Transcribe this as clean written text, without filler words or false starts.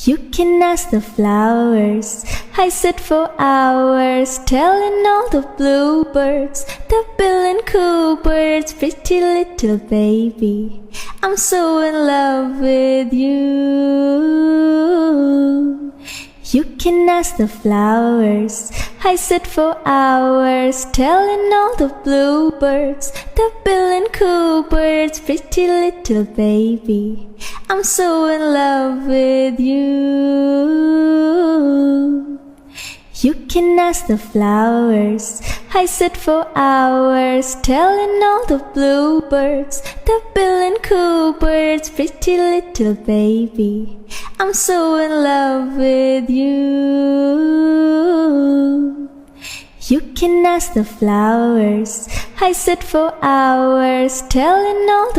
You can ask the flowers. I sit for hours telling all the bluebirds, the bill and coo birds, pretty little baby, I'm so in love with you. You can ask the flowers. I sit for hours telling all the bluebirds, the bill and coo birds, pretty little baby, I'm so in love with you. You can ask the flowers. I sit for hours telling all the bluebirds, the bill and coo birds, pretty little baby, I'm so in love with you. You can ask the flowers. I sit for hours telling all the